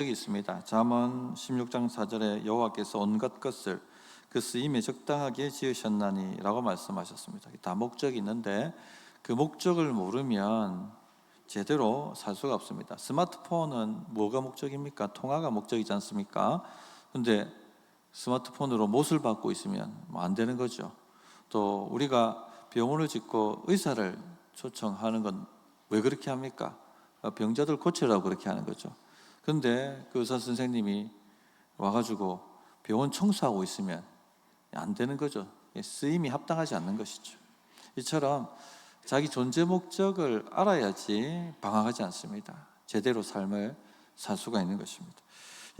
여기 있습니다. 잠언 16장 4절에 여호와께서 온갖 것을 그 쓰임에 적당하게 지으셨나니라고 말씀하셨습니다. 다 목적이 있는데 그 목적을 모르면 제대로 살 수가 없습니다. 스마트폰은 뭐가 목적입니까? 통화가 목적이지 않습니까? 그런데 스마트폰으로 못을 받고 있으면 안 되는 거죠. 또 우리가 병원을 짓고 의사를 초청하는 건 왜 그렇게 합니까? 병자들 고치라고 그렇게 하는 거죠. 그런데 그 의사 선생님이 와가지고 병원 청소하고 있으면 안 되는 거죠. 쓰임이 합당하지 않는 것이죠. 이처럼 자기 존재 목적을 알아야지 방황하지 않습니다. 제대로 삶을 살 수가 있는 것입니다.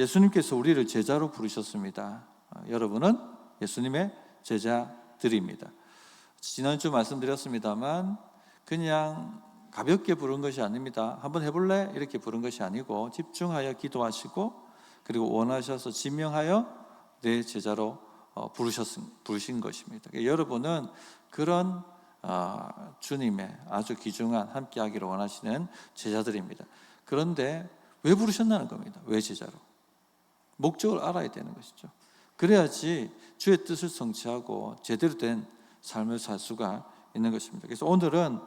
예수님께서 우리를 제자로 부르셨습니다. 여러분은 예수님의 제자들입니다. 지난주 말씀드렸습니다만 그냥 가볍게 부른 것이 아닙니다. 한번 해볼래? 이렇게 부른 것이 아니고 집중하여 기도하시고 그리고 원하셔서 지명하여 내 제자로 부르신 것입니다. 여러분은 그런 주님의 아주 귀중한 함께하기를 원하시는 제자들입니다. 그런데 왜 부르셨나는 겁니다. 왜 제자로? 목적을 알아야 되는 것이죠. 그래야지 주의 뜻을 성취하고 제대로 된 삶을 살 수가 있는 것입니다. 그래서 오늘은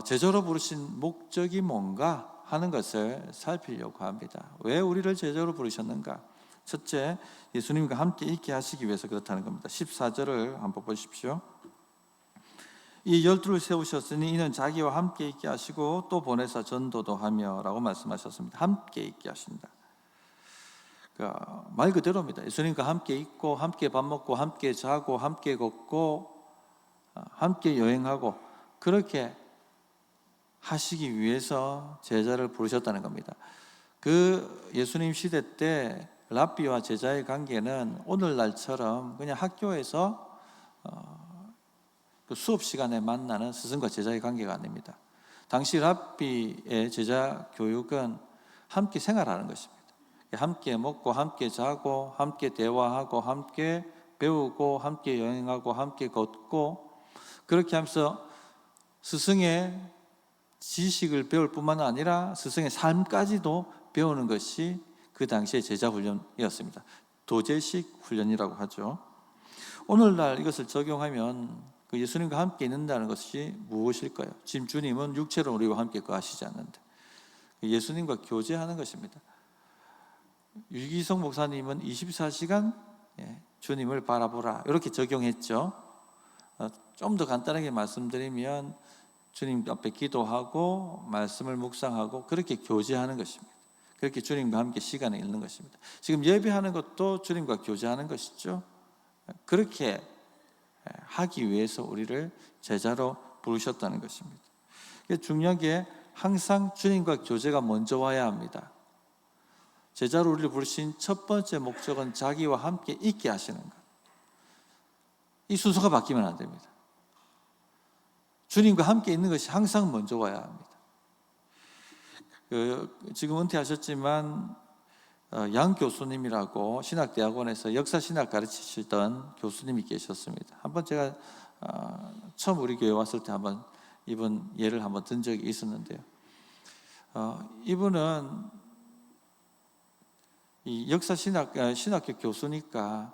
제자로 부르신 목적이 뭔가 하는 것을 살피려고 합니다. 왜 우리를 제자로 부르셨는가? 첫째, 예수님과 함께 있게 하시기 위해서 그렇다는 겁니다. 14절을 한번 보십시오. 이 12를 세우셨으니 이는 자기와 함께 있게 하시고 또 보내사 전도도 하며 라고 말씀하셨습니다. 함께 있게 하신다. 말 그대로입니다. 예수님과 함께 있고 함께 밥 먹고 함께 자고 함께 걷고 함께 여행하고 그렇게 하시기 위해서 제자를 부르셨다는 겁니다. 그 예수님 시대 때 랍비와 제자의 관계는 오늘날처럼 그냥 학교에서 그 수업 시간에 만나는 스승과 제자의 관계가 아닙니다. 당시 랍비의 제자 교육은 함께 생활하는 것입니다. 함께 먹고 함께 자고 함께 대화하고 함께 배우고 함께 여행하고 함께 걷고 그렇게 하면서 스승의 지식을 배울 뿐만 아니라 스승의 삶까지도 배우는 것이 그 당시의 제자 훈련이었습니다. 도제식 훈련이라고 하죠. 오늘날 이것을 적용하면 그 예수님과 함께 있는다는 것이 무엇일까요? 지금 주님은 육체로 우리와 함께 거하시지 않는데 예수님과 교제하는 것입니다. 유기성 목사님은 24시간 주님을 바라보라 이렇게 적용했죠. 좀 더 간단하게 말씀드리면 주님 앞에 기도하고 말씀을 묵상하고 그렇게 교제하는 것입니다. 그렇게 주님과 함께 시간을 읽는 것입니다. 지금 예배하는 것도 주님과 교제하는 것이죠. 그렇게 하기 위해서 우리를 제자로 부르셨다는 것입니다. 중요한 게 항상 주님과 교제가 먼저 와야 합니다. 제자로 우리를 부르신 첫 번째 목적은 자기와 함께 있게 하시는 것. 이 순서가 바뀌면 안 됩니다. 주님과 함께 있는 것이 항상 먼저 와야 합니다. 지금 은퇴하셨지만 양 교수님이라고 신학대학원에서 역사신학 가르치시던 교수님이 계셨습니다. 한번 제가 처음 우리 교회 왔을 때 한번 이분 예를 한번 든 적이 있었는데요. 이분은 이 신학교 교수니까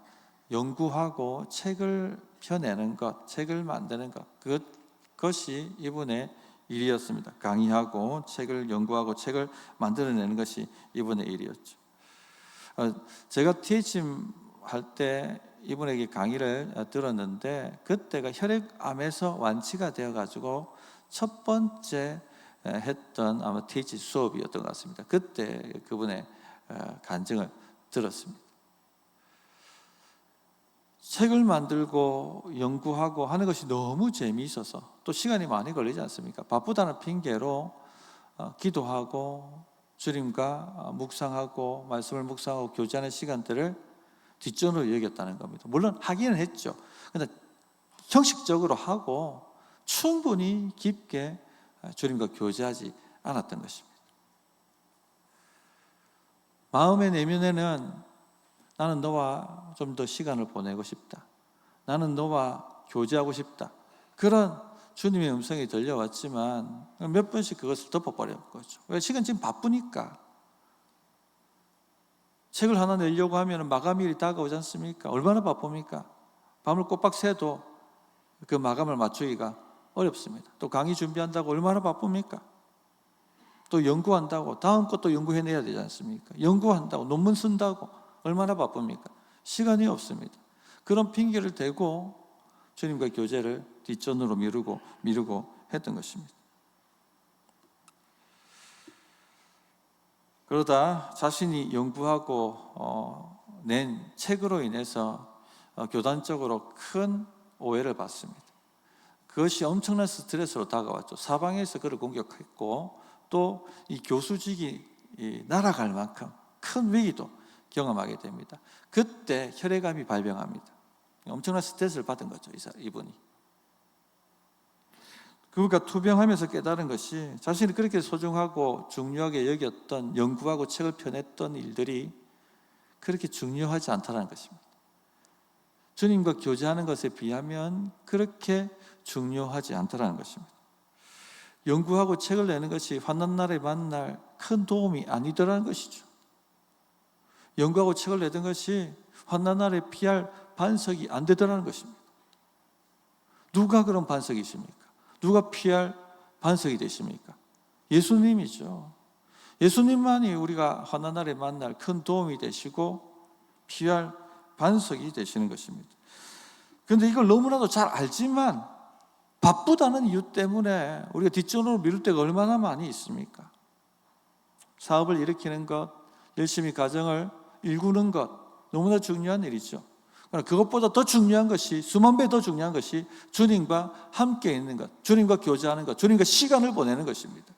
연구하고 책을 펴내는 것, 책을 만드는 것, 그것이 이분의 일이었습니다. 강의하고 책을 연구하고 책을 만들어내는 것이 이분의 일이었죠. 제가 THM 할 때 이분에게 강의를 들었는데 그때가 혈액암에서 완치가 되어가지고 첫 번째 했던 아마 TH 수업이었던 것 같습니다. 그때 그분의 간증을 들었습니다. 책을 만들고 연구하고 하는 것이 너무 재미있어서 또 시간이 많이 걸리지 않습니까? 바쁘다는 핑계로 기도하고 주님과 묵상하고 말씀을 묵상하고 교제하는 시간들을 뒷전으로 여겼다는 겁니다. 물론 하기는 했죠. 그런데 형식적으로 하고 충분히 깊게 주님과 교제하지 않았던 것입니다. 마음의 내면에는 나는 너와 좀 더 시간을 보내고 싶다. 나는 너와 교제하고 싶다. 그런 주님의 음성이 들려왔지만 몇 번씩 그것을 덮어버린 거죠. 왜? 시간 지금 바쁘니까. 책을 하나 내려고 하면 마감일이 다가오지 않습니까? 얼마나 바쁩니까? 밤을 꼬박 새도 그 마감을 맞추기가 어렵습니다. 또 강의 준비한다고 얼마나 바쁩니까? 또 연구한다고 다음 것도 연구해내야 되지 않습니까? 연구한다고 논문 쓴다고 얼마나 바쁩니까? 시간이 없습니다. 그런 핑계를 대고 주님과 교제를 뒷전으로 미루고 했던 것입니다. 그러다 자신이 연구하고 낸 책으로 인해서 교단적으로 큰 오해를 받습니다. 그것이 엄청난 스트레스로 다가왔죠. 사방에서 그를 공격했고 또 이 교수직이 날아갈 만큼 큰 위기도 경험하게 됩니다. 그때 혈액암이 발병합니다. 엄청난 스트레스를 받은 거죠, 이분이. 그러니까 투병하면서 깨달은 것이 자신이 그렇게 소중하고 중요하게 여겼던 연구하고 책을 펴냈던 일들이 그렇게 중요하지 않다는 것입니다. 주님과 교제하는 것에 비하면 그렇게 중요하지 않다는 것입니다. 연구하고 책을 내는 것이 환난 날에 만날 큰 도움이 아니더라는 것이죠. 연구하고 책을 내던 것이 환난 날에 피할 반석이 안 되더라는 것입니다. 누가 그런 반석이십니까? 누가 피할 반석이 되십니까? 예수님이죠. 예수님만이 우리가 환난 날에 만날 큰 도움이 되시고 피할 반석이 되시는 것입니다. 그런데 이걸 너무나도 잘 알지만 바쁘다는 이유 때문에 우리가 뒷전으로 미룰 때가 얼마나 많이 있습니까? 사업을 일으키는 것, 열심히 가정을 일구는 것 너무나 중요한 일이죠. 그러나 그것보다 더 중요한 것이, 수만 배 더 중요한 것이 주님과 함께 있는 것, 주님과 교제하는 것, 주님과 시간을 보내는 것입니다.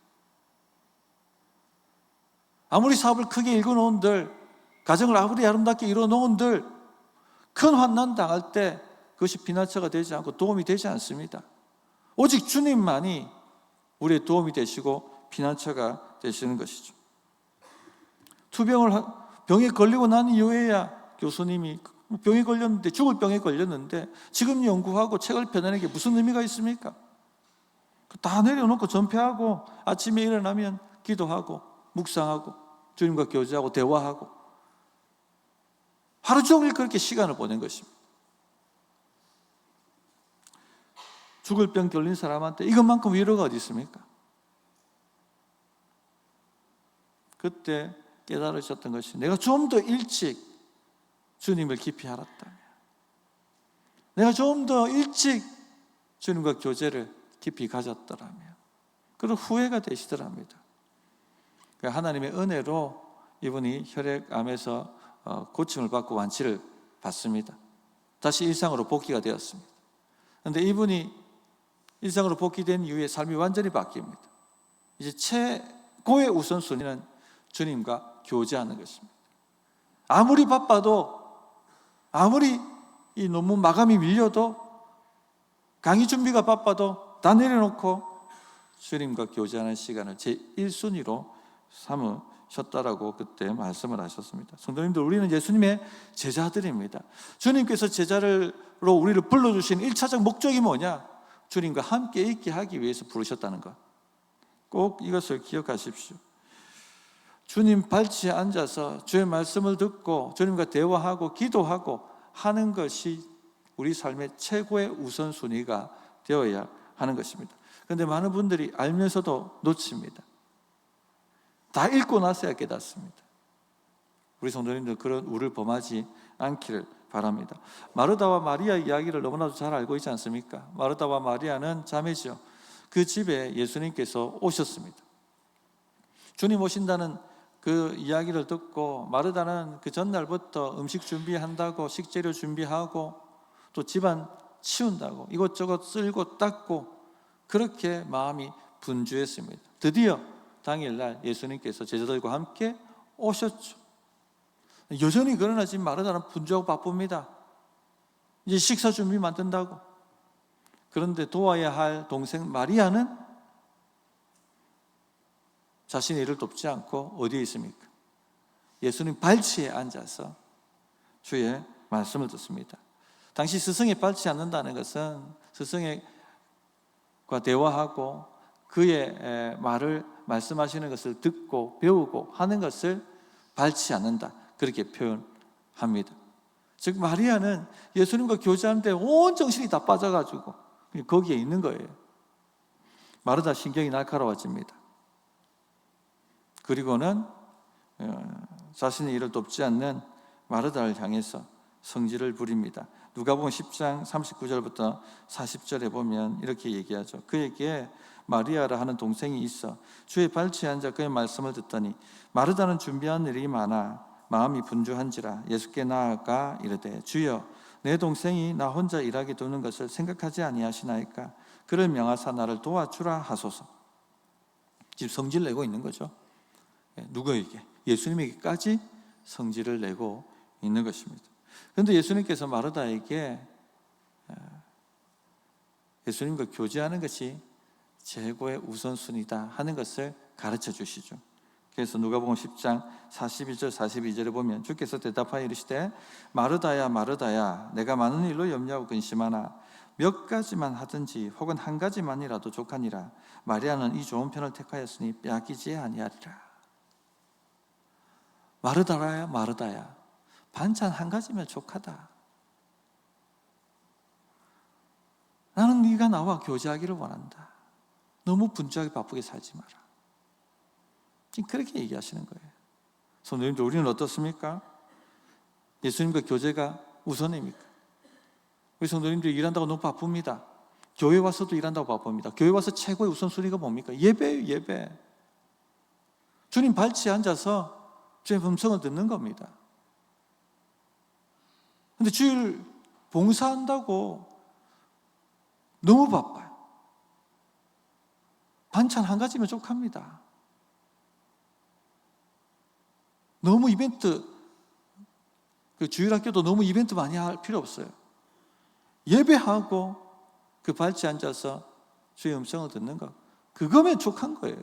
아무리 사업을 크게 일궈놓은들, 가정을 아무리 아름답게 이뤄놓은들 큰 환난 당할 때 그것이 비난처가 되지 않고 도움이 되지 않습니다. 오직 주님만이 우리의 도움이 되시고 피난처가 되시는 것이죠. 병에 걸리고 난 이후에야 교수님이 병에 걸렸는데, 죽을 병에 걸렸는데 지금 연구하고 책을 펴내는 게 무슨 의미가 있습니까? 다 내려놓고 전폐하고 아침에 일어나면 기도하고 묵상하고 주님과 교제하고 대화하고 하루 종일 그렇게 시간을 보낸 것입니다. 죽을 병 걸린 사람한테 이것만큼 위로가 어디 있습니까? 그때 깨달으셨던 것이 내가 좀 더 일찍 주님을 깊이 알았다면, 내가 좀 더 일찍 주님과 교제를 깊이 가졌더라면, 그런 후회가 되시더랍니다. 하나님의 은혜로 이분이 혈액암에서 고침을 받고 완치를 받습니다. 다시 일상으로 복귀가 되었습니다. 그런데 이분이 일상으로 복귀된 이후에 삶이 완전히 바뀝니다. 이제 최고의 우선순위는 주님과 교제하는 것입니다. 아무리 바빠도, 아무리 이 논문 마감이 밀려도, 강의 준비가 바빠도 다 내려놓고 주님과 교제하는 시간을 제1순위로 삼으셨다라고 그때 말씀을 하셨습니다. 성도님들, 우리는 예수님의 제자들입니다. 주님께서 제자로 우리를 불러주신 1차적 목적이 뭐냐? 주님과 함께 있게 하기 위해서 부르셨다는 것. 꼭 이것을 기억하십시오. 주님 발치에 앉아서 주의 말씀을 듣고 주님과 대화하고 기도하고 하는 것이 우리 삶의 최고의 우선순위가 되어야 하는 것입니다. 그런데 많은 분들이 알면서도 놓칩니다. 다 읽고 나서야 깨닫습니다. 우리 성도님들 그런 우를 범하지 않기를 바랍니다. 마르다와 마리아 이야기를 너무나도 잘 알고 있지 않습니까? 마르다와 마리아는 자매죠. 그 집에 예수님께서 오셨습니다. 주님 오신다는 그 이야기를 듣고 마르다는 그 전날부터 음식 준비한다고 식재료 준비하고 또 집안 치운다고 이것저것 쓸고 닦고 그렇게 마음이 분주했습니다. 드디어 당일날 예수님께서 제자들과 함께 오셨죠. 여전히 그러나 지금 마르다는 분주하고 바쁩니다. 이제 식사 준비 만든다고. 그런데 도와야 할 동생 마리아는 자신의 일을 돕지 않고 어디에 있습니까? 예수님 발치에 앉아서 주의 말씀을 듣습니다. 당시 스승에 발치 않는다는 것은 스승과 대화하고 그의 말을 말씀하시는 것을 듣고 배우고 하는 것을 발치 않는다. 그렇게 표현합니다. 즉 마리아는 예수님과 교제하는데 온 정신이 다 빠져가지고 거기에 있는 거예요. 마르다 신경이 날카로워집니다. 그리고는 자신의 일을 돕지 않는 마르다를 향해서 성질을 부립니다. 누가복음 10장 39절부터 40절에 보면 이렇게 얘기하죠. 그에게 마리아라 하는 동생이 있어 주의 발치에 앉아 그의 말씀을 듣더니 마르다는 준비한 일이 많아 마음이 분주한지라 예수께 나아가 이르되 주여 내 동생이 나 혼자 일하게 두는 것을 생각하지 아니하시나이까 그를 명하사 나를 도와주라 하소서. 지금 성질 내고 있는 거죠. 누구에게? 예수님에게까지 성질을 내고 있는 것입니다. 그런데 예수님께서 마르다에게 예수님과 교제하는 것이 최고의 우선순위다 하는 것을 가르쳐 주시죠. 그래서 누가복음 10장 41절 42절에 보면 주께서 대답하여 이르시되 마르다야 마르다야 내가 많은 일로 염려하고 근심하나 몇 가지만 하든지 혹은 한 가지만이라도 족하니라. 마리아는 이 좋은 편을 택하였으니 빼앗기지 아니하리라. 마르다야 마르다야 반찬 한 가지면 족하다. 나는 네가 나와 교제하기를 원한다. 너무 분주하게 바쁘게 살지 마라. 지금 그렇게 얘기하시는 거예요. 성도님들, 우리는 어떻습니까? 예수님과 교제가 우선입니까? 우리 성도님들이 일한다고 너무 바쁩니다. 교회 와서도 일한다고 바쁩니다. 교회 와서 최고의 우선순위가 뭡니까? 예배예요, 예배. 주님 발치에 앉아서 주의 음성을 듣는 겁니다. 근데 주일 봉사한다고 너무 바빠요. 반찬 한 가지면 족합니다. 너무 이벤트, 주일학교도 너무 이벤트 많이 할 필요 없어요. 예배하고 그 발치에 앉아서 주의 음성을 듣는 것, 그거면 족한 거예요.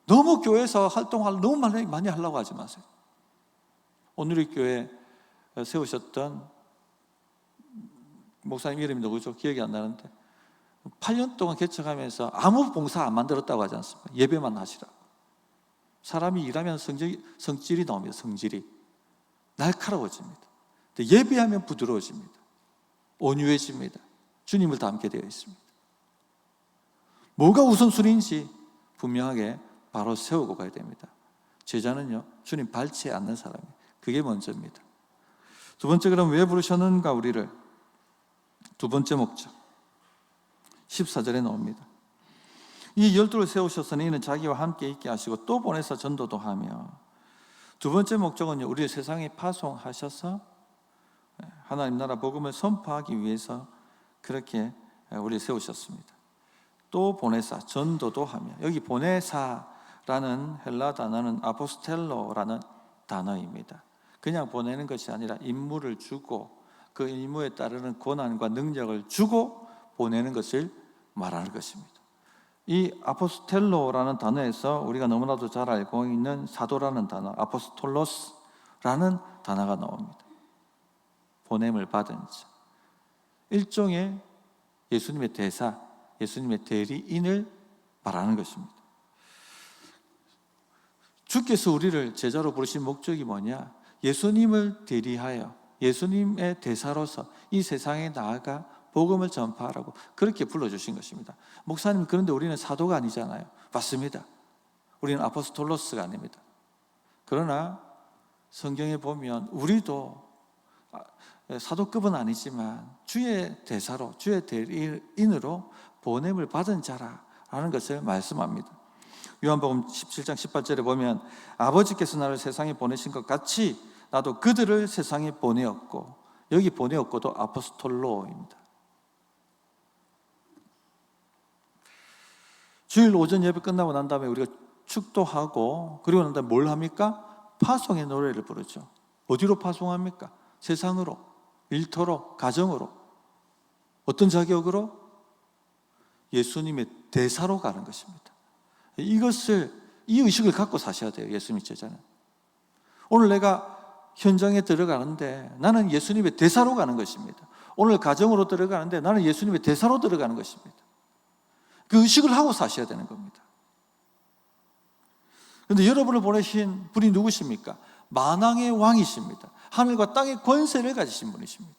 너무 교회에서 활동을 너무 많이 하려고 하지 마세요. 오늘의 교회 세우셨던 목사님 이름이 누구죠? 기억이 안 나는데 8년 동안 개척하면서 아무 봉사 안 만들었다고 하지 않습니까? 예배만 하시라고. 사람이 일하면 성질이 나옵니다. 성질이 날카로워집니다. 근데 예배하면 부드러워집니다. 온유해집니다. 주님을 닮게 되어 있습니다. 뭐가 우선순위인지 분명하게 바로 세우고 가야 됩니다. 제자는요, 주님 발치에 앉는 사람이에요. 그게 먼저입니다. 두 번째, 그럼 왜 부르셨는가 우리를? 두 번째 목적 14절에 나옵니다. 이 12를 세우셨으니 이는 자기와 함께 있게 하시고 또 보내서 전도도 하며. 두 번째 목적은요, 우리를 세상에 파송하셔서 하나님 나라 복음을 선포하기 위해서 그렇게 우리를 세우셨습니다. 또 보내사 전도도 하며. 여기 보내사라는 헬라 단어는 아포스텔로라는 단어입니다. 그냥 보내는 것이 아니라 임무를 주고 그 임무에 따르는 고난과 능력을 주고 보내는 것을 말하는 것입니다. 이 아포스텔로라는 단어에서 우리가 너무나도 잘 알고 있는 사도라는 단어, 아포스톨로스라는 단어가 나옵니다. 보냄을 받은 자, 일종의 예수님의 대사, 예수님의 대리인을 말하는 것입니다. 주께서 우리를 제자로 부르신 목적이 뭐냐? 예수님을 대리하여 예수님의 대사로서 이 세상에 나아가 복음을 전파하라고 그렇게 불러주신 것입니다. 목사님, 그런데 우리는 사도가 아니잖아요. 맞습니다. 우리는 아포스톨로스가 아닙니다. 그러나 성경에 보면 우리도 사도급은 아니지만 주의 대사로, 주의 대리인으로 보냄을 받은 자라는 것을 말씀합니다. 요한복음 17장 18절에 보면 아버지께서 나를 세상에 보내신 것 같이 나도 그들을 세상에 보내었고, 여기 보내었고도 아포스톨로입니다. 주일 오전 예배 끝나고 난 다음에 우리가 축도하고 그리고 난 다음에 뭘 합니까? 파송의 노래를 부르죠. 어디로 파송합니까? 세상으로, 일터로, 가정으로. 어떤 자격으로? 예수님의 대사로 가는 것입니다. 이 의식을 갖고 사셔야 돼요. 예수님의 제자는. 오늘 내가 현장에 들어가는데 나는 예수님의 대사로 가는 것입니다. 오늘 가정으로 들어가는데 나는 예수님의 대사로 들어가는 것입니다. 그 의식을 하고 사셔야 되는 겁니다. 그런데 여러분을 보내신 분이 누구십니까? 만왕의 왕이십니다. 하늘과 땅의 권세를 가지신 분이십니다.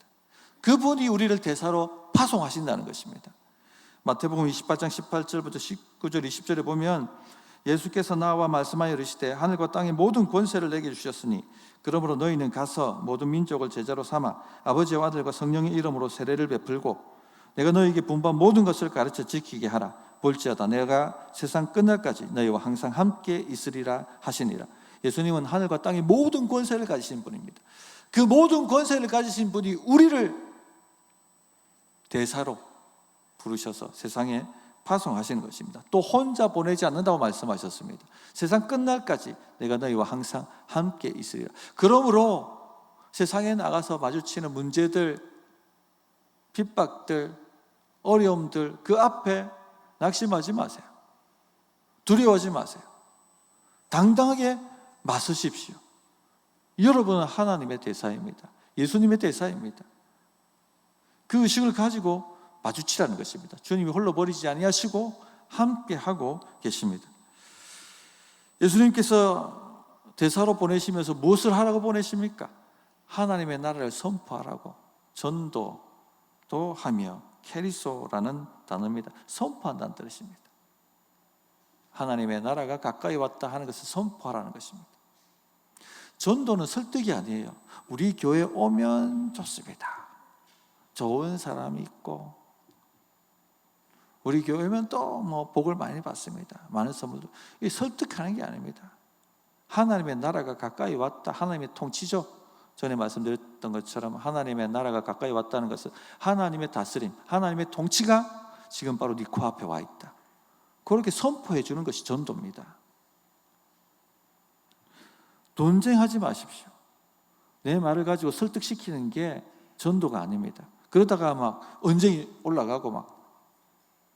그분이 우리를 대사로 파송하신다는 것입니다. 마태복음 28장 18절부터 19절 20절에 보면 예수께서 나와 말씀하여 이르시되 하늘과 땅의 모든 권세를 내게 주셨으니 그러므로 너희는 가서 모든 민족을 제자로 삼아 아버지와 아들과 성령의 이름으로 세례를 베풀고 내가 너희에게 분부한 모든 것을 가르쳐 지키게 하라. 볼지어다 내가 세상 끝날까지 너희와 항상 함께 있으리라 하시니라. 예수님은 하늘과 땅의 모든 권세를 가지신 분입니다. 그 모든 권세를 가지신 분이 우리를 대사로 부르셔서 세상에 파송하시는 것입니다. 또 혼자 보내지 않는다고 말씀하셨습니다. 세상 끝날까지 내가 너희와 항상 함께 있으리라. 그러므로 세상에 나가서 마주치는 문제들, 핍박들, 어려움들 그 앞에 낙심하지 마세요. 두려워하지 마세요. 당당하게 맞서십시오. 여러분은 하나님의 대사입니다. 예수님의 대사입니다. 그 의식을 가지고 마주치라는 것입니다. 주님이 홀로 버리지 아니하시고 함께하고 계십니다. 예수님께서 대사로 보내시면서 무엇을 하라고 보내십니까? 하나님의 나라를 선포하라고 전도도 하며 케리소라는 단어입니다. 선포한다는 뜻입니다. 하나님의 나라가 가까이 왔다 하는 것을 선포하라는 것입니다. 전도는 설득이 아니에요. 우리 교회 오면 좋습니다. 좋은 사람이 있고 우리 교회면 또 복을 많이 받습니다. 많은 선물도. 이 설득하는 게 아닙니다. 하나님의 나라가 가까이 왔다. 하나님의 통치죠. 전에 말씀드렸던 것처럼 하나님의 나라가 가까이 왔다는 것은 하나님의 다스림, 하나님의 통치가 지금 바로 네 코앞에 와 있다. 그렇게 선포해 주는 것이 전도입니다. 논쟁하지 마십시오. 내 말을 가지고 설득시키는 게 전도가 아닙니다. 그러다가 막 언쟁이 올라가고 막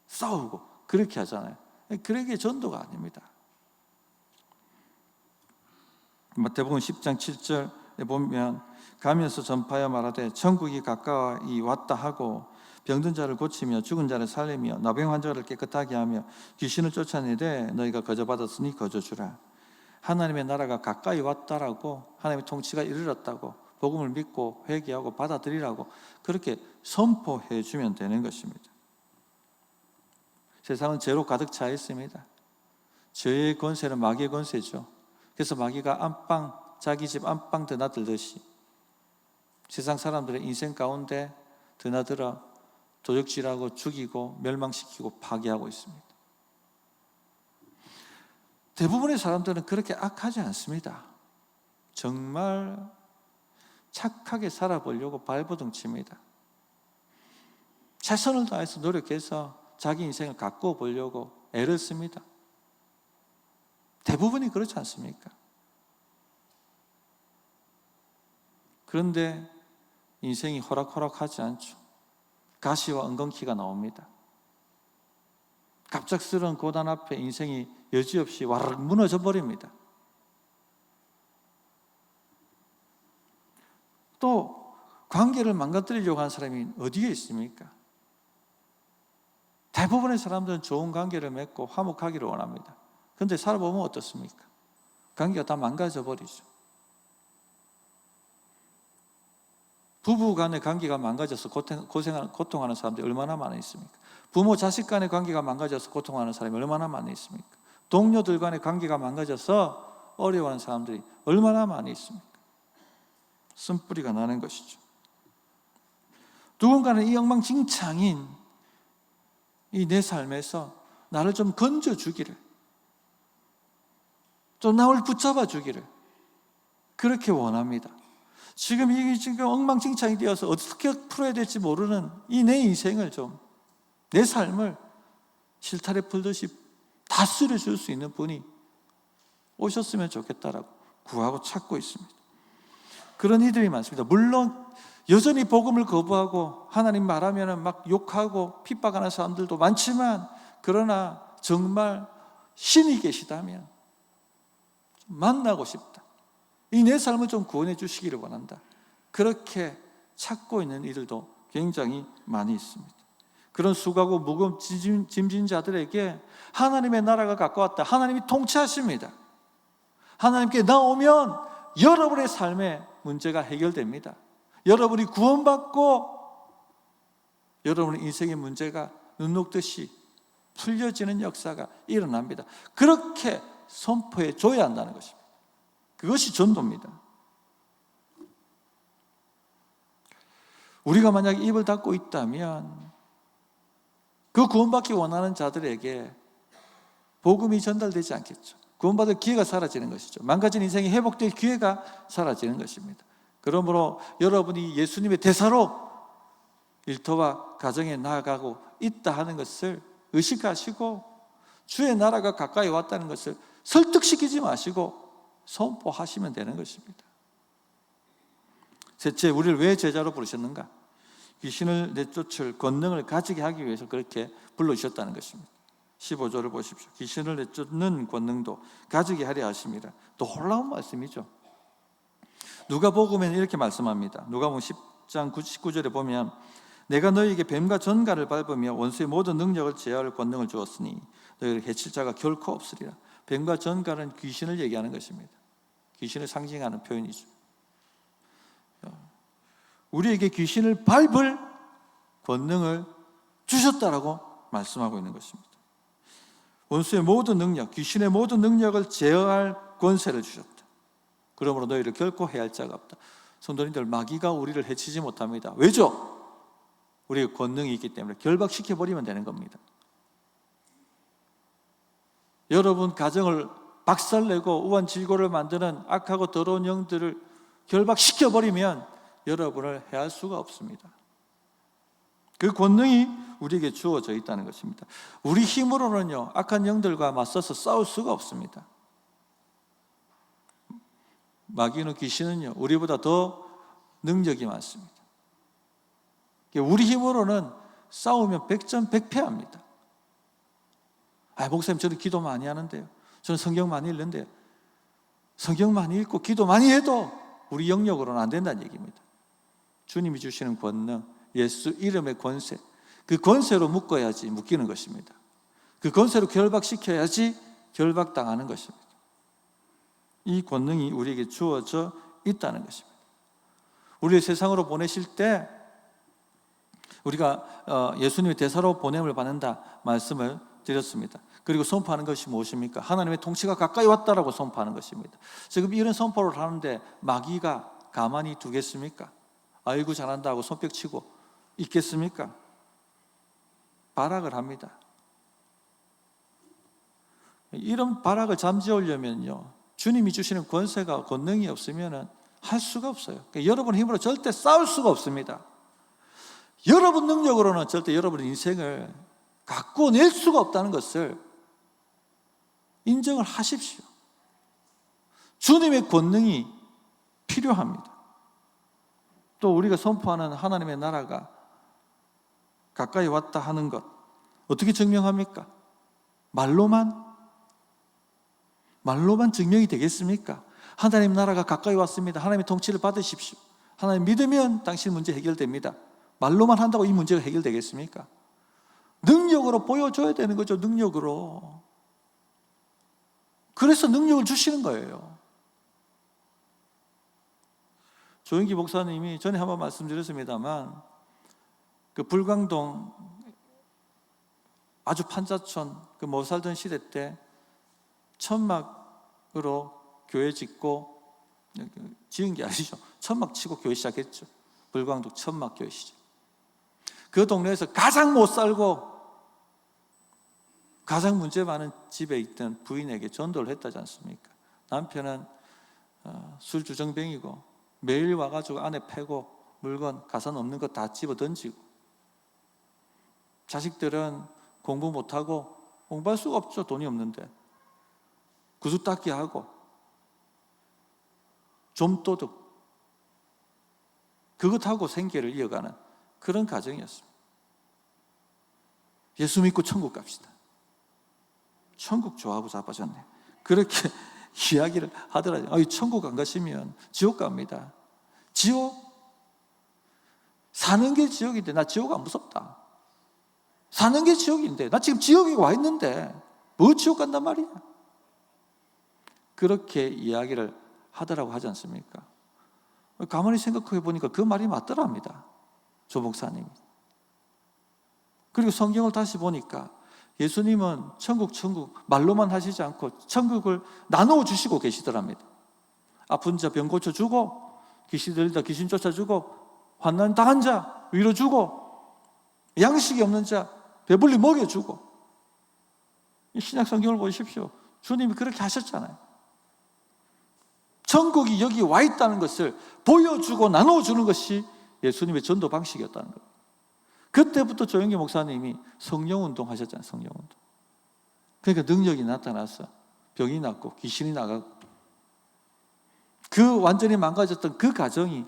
싸우고 그렇게 하잖아요. 그게 전도가 아닙니다. 마태복음 10장 7절에 보면 가면서 전파하여 말하되 천국이 가까이 왔다 하고 병든 자를 고치며 죽은 자를 살리며 나병 환자를 깨끗하게 하며 귀신을 쫓아내되 너희가 거저 받았으니 거저 주라. 하나님의 나라가 가까이 왔다라고 하나님의 통치가 이르렀다고 복음을 믿고 회개하고 받아들이라고 그렇게 선포해 주면 되는 것입니다. 세상은 죄로 가득 차 있습니다. 죄의 권세는 마귀의 권세죠. 그래서 마귀가 안방, 자기 집 안방 드나들듯이 세상 사람들의 인생 가운데 드나들어 도적질하고 죽이고 멸망시키고 파괴하고 있습니다. 대부분의 사람들은 그렇게 악하지 않습니다. 정말 착하게 살아보려고 발버둥 칩니다. 최선을 다해서 노력해서 자기 인생을 가꾸어 보려고 애를 씁니다. 대부분이 그렇지 않습니까? 그런데 인생이 호락호락하지 않죠. 가시와 엉겅퀴가 나옵니다. 갑작스러운 고난 앞에 인생이 여지없이 와르르 무너져 버립니다. 또 관계를 망가뜨리려고 하는 사람이 어디에 있습니까? 대부분의 사람들은 좋은 관계를 맺고 화목하기를 원합니다. 그런데 살아보면 어떻습니까? 관계가 다 망가져 버리죠. 부부 간의 관계가 망가져서 고통하는 사람들이 얼마나 많이 있습니까? 부모 자식 간의 관계가 망가져서 고통하는 사람이 얼마나 많이 있습니까? 동료들 간의 관계가 망가져서 어려워하는 사람들이 얼마나 많이 있습니까? 쓴뿌리가 나는 것이죠. 누군가는 이 엉망진창인 이 내 삶에서 나를 좀 건져주기를, 좀 나를 붙잡아 주기를 그렇게 원합니다. 지금 엉망진창이 되어서 어떻게 풀어야 될지 모르는 이 내 인생을 좀, 내 삶을 실타래 풀듯이 다스려 줄 수 있는 분이 오셨으면 좋겠다라고 구하고 찾고 있습니다. 그런 이들이 많습니다. 물론 여전히 복음을 거부하고 하나님 말하면 막 욕하고 핍박하는 사람들도 많지만, 그러나 정말 신이 계시다면 좀 만나고 싶다, 이 내 삶을 좀 구원해 주시기를 원한다, 그렇게 찾고 있는 이들도 굉장히 많이 있습니다. 그런 수고하고 무거운 짐진 자들에게 하나님의 나라가 가까웠다, 하나님이 통치하십니다. 하나님께 나오면 여러분의 삶의 문제가 해결됩니다. 여러분이 구원받고 여러분의 인생의 문제가 눈 녹듯이 풀려지는 역사가 일어납니다. 그렇게 선포해 줘야 한다는 것입니다. 그것이 전도입니다. 우리가 만약 입을 닫고 있다면 그 구원받기 원하는 자들에게 복음이 전달되지 않겠죠. 구원받을 기회가 사라지는 것이죠. 망가진 인생이 회복될 기회가 사라지는 것입니다. 그러므로 여러분이 예수님의 대사로 일터와 가정에 나아가고 있다 하는 것을 의식하시고 주의 나라가 가까이 왔다는 것을 설득시키지 마시고 선포하시면 되는 것입니다. 셋째, 우리를 왜 제자로 부르셨는가? 귀신을 내쫓을 권능을 가지게 하기 위해서 그렇게 불러주셨다는 것입니다. 15절을 보십시오. 귀신을 내쫓는 권능도 가지게 하려 하십니다. 또 놀라운 말씀이죠. 누가복음에는 이렇게 말씀합니다. 누가복음 10장 19절에 보면 내가 너희에게 뱀과 전갈을 밟으며 원수의 모든 능력을 제어할 권능을 주었으니 너희를 해칠 자가 결코 없으리라. 뱀과 전갈은 귀신을 얘기하는 것입니다. 귀신을 상징하는 표현이죠. 우리에게 귀신을 밟을 권능을 주셨다라고 말씀하고 있는 것입니다. 원수의 모든 능력, 귀신의 모든 능력을 제어할 권세를 주셨다. 그러므로 너희를 결코 해할 자가 없다. 성도님들, 마귀가 우리를 해치지 못합니다. 왜죠? 우리의 권능이 있기 때문에 결박시켜버리면 되는 겁니다. 여러분 가정을 박살내고 우환질고를 만드는 악하고 더러운 영들을 결박시켜버리면 여러분을 해할 수가 없습니다. 그 권능이 우리에게 주어져 있다는 것입니다. 우리 힘으로는요, 악한 영들과 맞서서 싸울 수가 없습니다. 마귀는, 귀신은요, 우리보다 더 능력이 많습니다. 우리 힘으로는 싸우면 백전백패합니다. 목사님, 저는 기도 많이 하는데요, 저는 성경 많이 읽는데요. 성경 많이 읽고 기도 많이 해도 우리 영역으로는 안 된다는 얘기입니다. 주님이 주시는 권능, 예수 이름의 권세, 그 권세로 묶어야지 묶이는 것입니다. 그 권세로 결박시켜야지 결박당하는 것입니다. 이 권능이 우리에게 주어져 있다는 것입니다. 우리를 세상으로 보내실 때 우리가 예수님의 대사로 보냄을 받는다 말씀을 드렸습니다. 그리고 선포하는 것이 무엇입니까? 하나님의 통치가 가까이 왔다라고 선포하는 것입니다. 지금 이런 선포를 하는데 마귀가 가만히 두겠습니까? 아이고 잘한다고 손뼉치고 있겠습니까? 발악을 합니다. 이런 발악을 잠재우려면요, 주님이 주시는 권세가, 권능이 없으면 할 수가 없어요. 그러니까 여러분 힘으로 절대 싸울 수가 없습니다. 여러분 능력으로는 절대 여러분의 인생을 가꾸어낼 수가 없다는 것을 인정을 하십시오. 주님의 권능이 필요합니다. 또 우리가 선포하는 하나님의 나라가 가까이 왔다 하는 것, 어떻게 증명합니까? 말로만 증명이 되겠습니까? 하나님 나라가 가까이 왔습니다. 하나님의 통치를 받으십시오. 하나님 믿으면 당신 문제 해결됩니다. 말로만 한다고 이 문제가 해결되겠습니까? 능력으로 보여줘야 되는 거죠. 능력으로. 그래서 능력을 주시는 거예요. 조영기 목사님이 전에 한번 말씀드렸습니다만, 그 불광동 아주 판자촌 그 못 살던 시대 때 천막으로 교회 짓고, 지은 게 아니죠. 천막 치고 교회 시작했죠. 불광동 천막 교회 시작. 그 동네에서 가장 못 살고 가장 문제 많은 집에 있던 부인에게 전도를 했다지 않습니까? 남편은 술주정뱅이고 매일 와가지고 안에 패고 물건 가산 없는 거 다 집어 던지고, 자식들은 공부 못하고 공부할 수가 없죠. 돈이 없는데 구두 닦기 하고 좀도둑 그것하고 생계를 이어가는 그런 가정이었습니다. 예수 믿고 천국 갑시다. 천국 좋아하고 자빠졌네. 그렇게 이야기를 하더라고요. 천국 안 가시면 지옥 갑니다. 지옥? 사는 게 지옥인데 나 지옥 안 무섭다. 사는 게 지옥인데 나 지금 지옥에 와 있는데 뭐 지옥 간단 말이야. 그렇게 이야기를 하더라고 하지 않습니까? 가만히 생각해 보니까 그 말이 맞더랍니다. 조 목사님이. 그리고 성경을 다시 보니까 예수님은 천국 말로만 하시지 않고 천국을 나누어 주시고 계시더랍니다. 아픈 자 병 고쳐주고, 귀신 들리다 귀신 쫓아주고, 환난 당한 자 위로주고, 양식이 없는 자 배불리 먹여주고. 신약 성경을 보십시오. 주님이 그렇게 하셨잖아요. 천국이 여기 와 있다는 것을 보여주고 나눠주는 것이 예수님의 전도 방식이었다는 거예요. 그때부터 조영기 목사님이 성령운동 하셨잖아요. 성령운동. 그러니까 능력이 나타나서 병이 낫고 귀신이 나가고, 그 완전히 망가졌던 그 가정이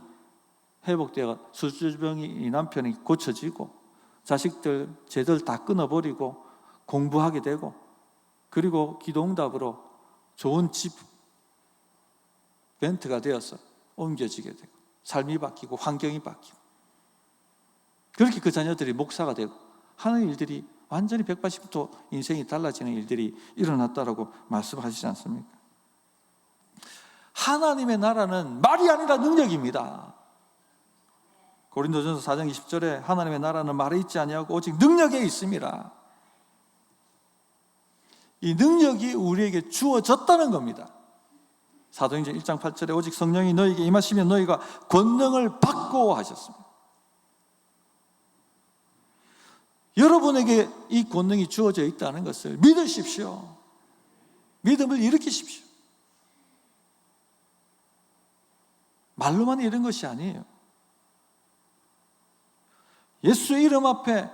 회복되어 수주병이 남편이 고쳐지고, 자식들 죄들 다 끊어버리고 공부하게 되고, 그리고 기도응답으로 좋은 집 렌트가 되어서 옮겨지게 되고, 삶이 바뀌고 환경이 바뀌고, 그렇게 그 자녀들이 목사가 되고 하는 일들이 완전히 180도 인생이 달라지는 일들이 일어났다라고 말씀하시지 않습니까? 하나님의 나라는 말이 아니라 능력입니다. 고린도전서 4장 20절에 하나님의 나라는 말에 있지 아니하고 오직 능력에 있습니다. 이 능력이 우리에게 주어졌다는 겁니다. 사도행전 1장 8절에 오직 성령이 너희에게 임하시면 너희가 권능을 받고 하셨습니다. 여러분에게 이 권능이 주어져 있다는 것을 믿으십시오. 믿음을 일으키십시오. 말로만 이런 것이 아니에요. 예수의 이름 앞에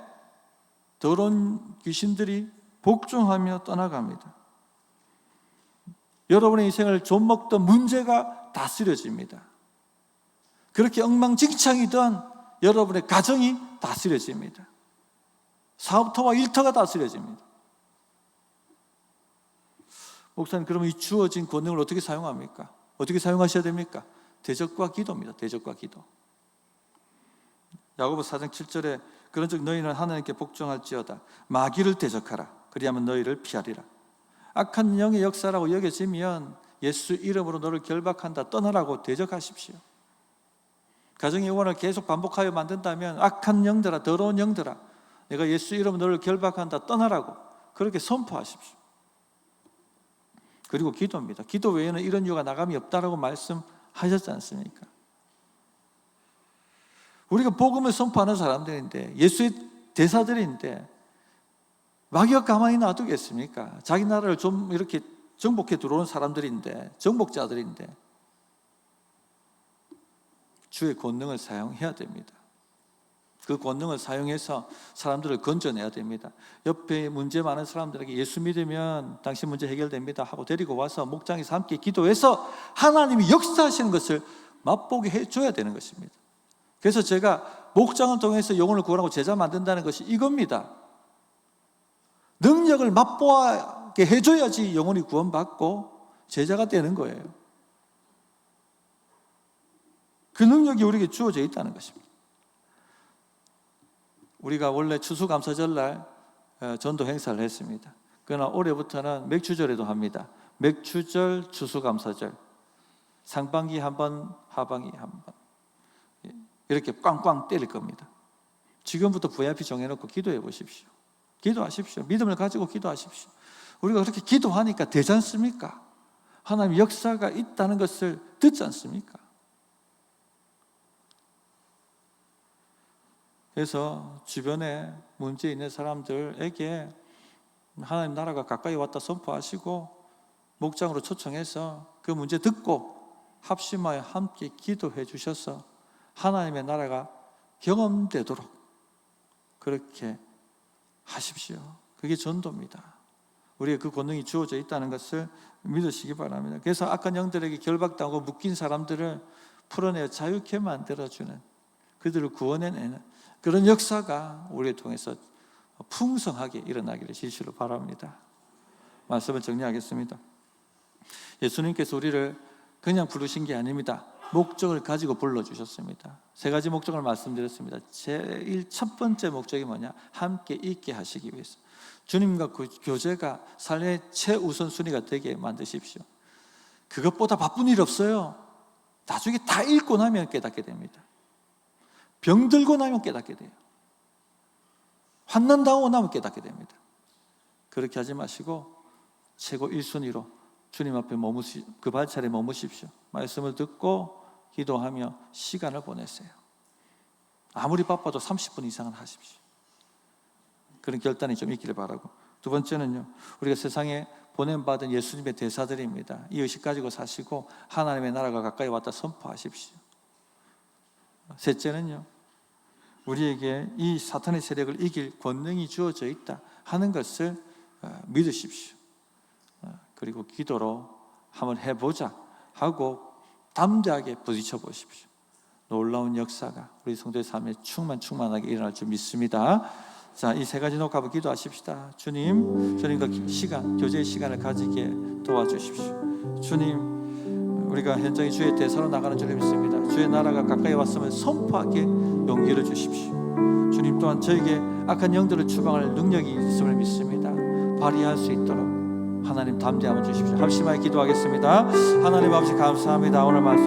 더러운 귀신들이 복종하며 떠나갑니다. 여러분의 인생을 좀먹던 문제가 다스려집니다. 그렇게 엉망진창이던 여러분의 가정이 다스려집니다. 사업터와 일터가 다스려집니다. 목사님, 그러면 이 주어진 권능을 어떻게 사용합니까? 어떻게 사용하셔야 됩니까? 대적과 기도입니다. 대적과 기도. 야고보 4장 7절에 그런즉 너희는 하나님께 복종할지어다 마귀를 대적하라 그리하면 너희를 피하리라. 악한 영의 역사라고 여겨지면 예수 이름으로 너를 결박한다 떠나라고 대적하십시오. 가정의 원을 계속 반복하여 만든다면 악한 영들아, 더러운 영들아, 내가 예수 이름으로 너를 결박한다 떠나라고 그렇게 선포하십시오. 그리고 기도입니다. 기도 외에는 이런 이유가 나감이 없다라고 말씀하셨지 않습니까? 우리가 복음을 선포하는 사람들인데, 예수의 대사들인데 마귀가 가만히 놔두겠습니까? 자기 나라를 좀 이렇게 정복해 들어오는 사람들인데, 정복자들인데 주의 권능을 사용해야 됩니다. 그 권능을 사용해서 사람들을 건져내야 됩니다. 옆에 문제 많은 사람들에게 예수 믿으면 당신 문제 해결됩니다 하고 데리고 와서 목장에서 함께 기도해서 하나님이 역사하시는 것을 맛보게 해줘야 되는 것입니다. 그래서 제가 목장을 통해서 영혼을 구원하고 제자 만든다는 것이 이겁니다. 능력을 맛보게 해줘야지 영혼이 구원받고 제자가 되는 거예요. 그 능력이 우리에게 주어져 있다는 것입니다. 우리가 원래 추수감사절날 전도 행사를 했습니다. 그러나 올해부터는 맥추절에도 합니다. 맥추절, 추수감사절, 상반기 한 번, 하반기 한 번, 이렇게 꽝꽝 때릴 겁니다. 지금부터 VIP 정해놓고 기도해 보십시오. 기도하십시오. 믿음을 가지고 기도하십시오. 우리가 그렇게 기도하니까 되지 않습니까? 하나님의 역사가 있다는 것을 듣지 않습니까? 그래서 주변에 문제 있는 사람들에게 하나님 나라가 가까이 왔다 선포하시고 목장으로 초청해서 그 문제 듣고 합심하여 함께 기도해 주셔서 하나님의 나라가 경험되도록 그렇게 하십시오. 그게 전도입니다. 우리의 그 권능이 주어져 있다는 것을 믿으시기 바랍니다. 그래서 악한 영들에게 결박당하고 묶인 사람들을 풀어내어 자유케 만들어주는, 그들을 구원해내는 그런 역사가 우리를 통해서 풍성하게 일어나기를 진실로 바랍니다. 말씀을 정리하겠습니다. 예수님께서 우리를 그냥 부르신 게 아닙니다. 목적을 가지고 불러주셨습니다. 세 가지 목적을 말씀드렸습니다. 제일 첫 번째 목적이 뭐냐? 함께 있게 하시기 위해서. 주님과 그 교제가 삶의 최우선순위가 되게 만드십시오. 그것보다 바쁜 일 없어요. 나중에 다 읽고 나면 깨닫게 됩니다. 병들고 나면 깨닫게 돼요. 환난당하고 나면 깨닫게 됩니다. 그렇게 하지 마시고 최고 1순위로 주님 앞에 그 발차례 머무십시오. 말씀을 듣고 기도하며 시간을 보내세요. 아무리 바빠도 30분 이상은 하십시오. 그런 결단이 좀 있기를 바라고, 두 번째는요, 우리가 세상에 보냄받은 예수님의 대사들입니다. 이 의식 가지고 사시고 하나님의 나라가 가까이 왔다 선포하십시오. 셋째는요, 우리에게 이 사탄의 세력을 이길 권능이 주어져 있다 하는 것을 믿으십시오. 그리고 기도로 한번 해보자 하고 담대하게 부딪혀 보십시오. 놀라운 역사가 우리 성도의 삶에 충만하게 일어날 줄 믿습니다. 자, 이 세 가지 놓고 한번 기도하십시다. 주님, 주님과 교제의 시간을 가지게 도와주십시오. 주님, 우리가 현장에 주의 대사로 나가는 줄 믿습니다. 주의 나라가 가까이 왔으면 선포하게 용기를 주십시오. 주님 또한 저에게 악한 영들을 추방할 능력이 있음을 믿습니다. 발휘할 수 있도록 하나님 담대함을 주십시오. 합심하게 기도하겠습니다. 하나님 아버지 감사합니다. 오늘 말씀